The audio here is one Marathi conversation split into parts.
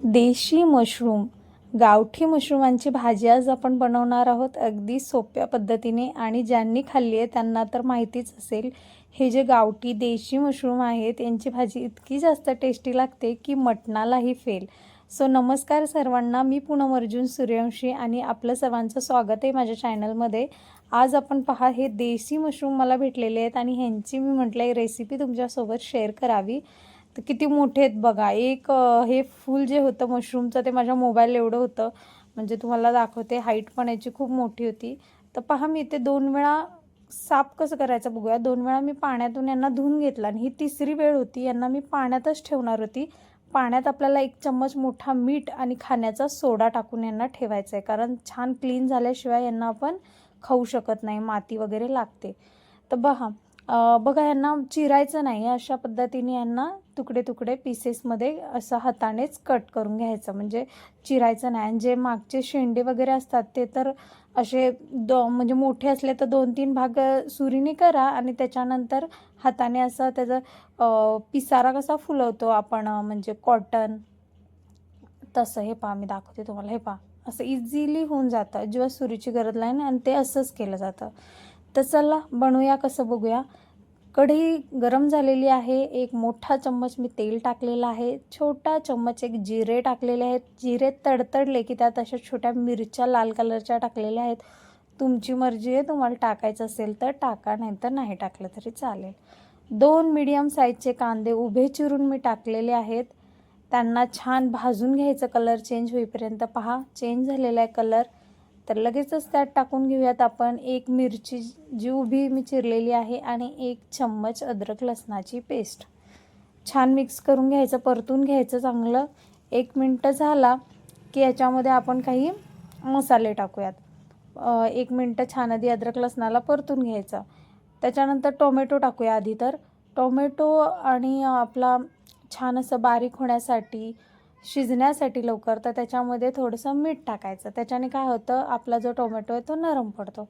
देशी मशरूम, गावठी मशरूमांची भाजी आज आपण बनवणार आहोत अगदी सोप्या पद्धतीने. आणि ज्यांनी खाल्ली आहे त्यांना तर माहितीच असेल. हे जे गावठी देशी मशरूम आहेत यांची भाजी इतकी जास्त टेस्टी लागते की मटणालाही फेल. सो नमस्कार सर्वांना, मी पूनम अर्जुन सूर्यवंशी आणि आपलं सर्वांचं स्वागत आहे माझ्या चॅनलमध्ये. आज आपण पहा, हे देशी मशरूम मला भेटलेले आहेत आणि ह्यांची मी म्हटलं रेसिपी तुमच्यासोबत शेअर करावी. तर किती मोठे आहेत बघा. हे फूल जे होतं मशरूमचं ते माझ्या मोबाईल एवढं होतं, म्हणजे तुम्हाला दाखवते. हाईट पण याची खूप मोठी होती. तर पहा, मी इथे 2 वेळा साफ कसं करायचं बघूया. 2 वेळा मी पाण्यातून यांना धुवून घेतलं आणि ही तिसरी वेळ होती. यांना मी पाण्यातच ठेवणार होती. पाण्यात आपल्याला 1 चम्मच मोठा मीठ आणि खाण्याचा सोडा टाकून यांना ठेवायचं आहे, कारण छान क्लीन झाल्याशिवाय यांना आपण खाऊ शकत नाही, माती वगैरे लागते. तर बघा यांना चिरायचं नाही, अशा पद्धतीने यांना तुकडे तुकडे पीसेसमध्ये असं हातानेच कट करून घ्यायचं, म्हणजे चिरायचं नाही. आणि जे मागचे शेंडे वगैरे असतात ते तर असे म्हणजे मोठे असले तर 2-3 भाग सुरीने करा आणि त्याच्यानंतर हाताने असं त्याचा पिसारा कसा फुलवतो आपण, म्हणजे कॉटन तसं. हे पहा, मी दाखवते तुम्हाला. हे पहा, असं इझिली होऊन जातं, जेव्हा सुरीची गरज नाही. आणि ते असंच केलं जातं. तर चला बनवूया कसं बघूया. कढई गरम झालेली आहे. 1 मोठा चम्मच मी तेल टाकलेलं आहे. छोटा चम्मच एक जिरे टाकलेले आहेत. जिरे तडतडले की त्यात अशा छोट्या मिरच्या लाल कलरच्या टाकलेल्या आहेत. तुमची मर्जी आहे, तुम्हाला टाकायचं असेल तर टाका, नाही तर नाही टाकलं तरी चालेल. 2 मीडियम साईजचे कांदे उभे चिरून मी टाकलेले आहेत. त्यांना छान भाजून घ्यायचं, कलर चेंज होईपर्यंत. पहा, चेंज झालेला आहे कलर. तर लगेचच त्यात टाकून घेऊयात आपण 1 मिरची जी उभी मी चिरलेली आहे आणि 1 चम्मच अद्रक लसणाची पेस्ट. छान मिक्स करून घ्यायचं, परतून घ्यायचं चांगलं. 1 मिनटं झाला की याच्यामध्ये आपण काही मसाले टाकूयात. 1 मिनटं छान आधी अद्रक लसणाला परतून घ्यायचं. त्याच्यानंतर टोमॅटो टाकूया आधी. तर टोमॅटो आणि आपला छान असं बारीक होण्यासाठी, शिजण्यासाठी लवकर, तर त्याच्यामध्ये थोडंसं मीठ टाकायचं. त्याच्याने काय होतं, आपला जो टोमॅटो आहे तो नरम पडतो.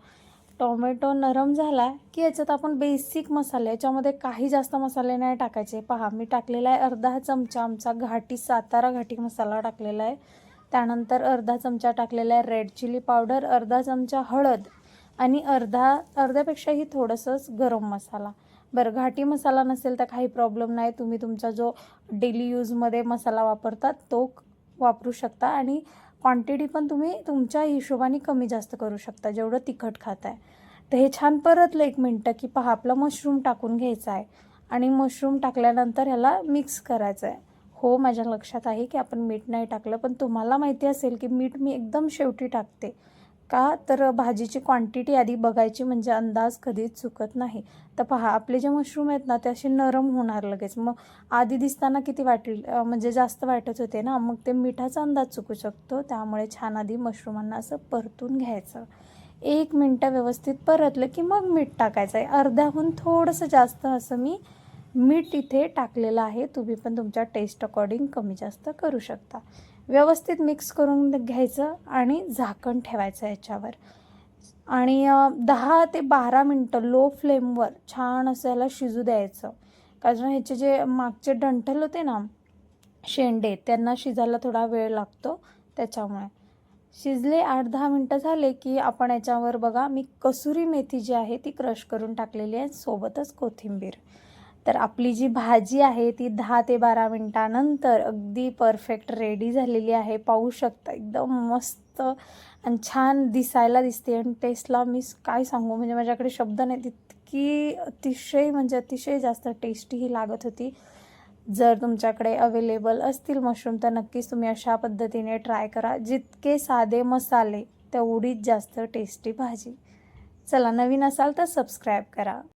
टोमॅटो नरम झाला की याच्यात आपण बेसिक मसाले, याच्यामध्ये काही जास्त मसाले नाही टाकायचे. पहा, मी टाकलेला आहे अर्धा चमचा आमचा सातारा घाटी मसाला टाकलेला आहे. त्यानंतर अर्धा चमचा टाकलेला आहे रेड चिली पावडर, अर्धा चमचा हळद आणि अर्ध्यापेक्षाही थोडंसंच गरम मसाला. बरं, घाटी मसाला नसेल तर काही प्रॉब्लेम नाही, तुम्ही तुमचा जो डेली यूजमध्ये मसाला वापरतात तो वापरू शकता. आणि क्वांटिटी पण तुम्ही तुमच्या हिशोबाने कमी जास्त करू शकता, जेवढं तिखट खाताय. तर हे छान परतलं 1 मिनटं की पहा, आपला मशरूम टाकून घ्यायचा आहे. आणि मशरूम टाकल्यानंतर ह्याला मिक्स करायचं आहे. हो, माझ्या लक्षात आहे की आपण मीठ नाही टाकलं, पण तुम्हाला माहिती असेल की मीठ मी एकदम शेवटी टाकते. का तर भाजीची क्वांटिटी आधी बघायची, म्हणजे अंदाज कधीच चुकत नाही. तर पहा, आपले जे मशरूम आहेत ना ते असे नरम होणार लगेच. मग आधी दिसताना किती वाटेल, म्हणजे जास्त वाटत होते ना, मग ते मिठाचा अंदाज चुकू शकतो. त्यामुळे छान आधी मशरूमांना असं परतून घ्यायचं. 1 मिनटं व्यवस्थित परतलं की मग मीठ टाकायचं आहे. अर्ध्याहून थोडंसं जास्त असं मी मीठ इथे टाकलेलं आहे. तुम्ही पण तुमच्या टेस्ट अकॉर्डिंग कमी जास्त करू शकता. व्यवस्थित मिक्स करून घ्यायचं आणि झाकण ठेवायचं याच्यावर. आणि 10 ते 12 मिनटं लो फ्लेमवर छान असं याला शिजू द्यायचं. कारण ह्याचे जे मागचे डंठल होते ना, शेंडे, त्यांना शिजायला थोडा वेळ लागतो. त्याच्यामुळे शिजले 8-10 मिनटं झाले की आपण याच्यावर बघा, मी कसुरी मेथी जी आहे ती क्रश करून टाकलेली आहे, सोबतच कोथिंबीर. तर आपली जी भाजी आहे ती 10 ते 12 मिनटानंतर अगदी परफेक्ट रेडी झालेली आहे. पाहू शकता, एकदम मस्त आणि छान दिसायला दिसते. आणि टेस्टला मी काय सांगू, म्हणजे माझ्याकडे शब्द नाही, तितकी अतिशय म्हणजे अतिशय जास्त टेस्टी ही लागत होती. जर तुमच्याकडे अवेलेबल असतील मशरूम तर नक्कीच तुम्ही अशा पद्धतीने ट्राय करा. जितके साधे मसाले तेवढीच जास्त टेस्टी भाजी. चला, नवीन असाल तर सबस्क्राईब करा.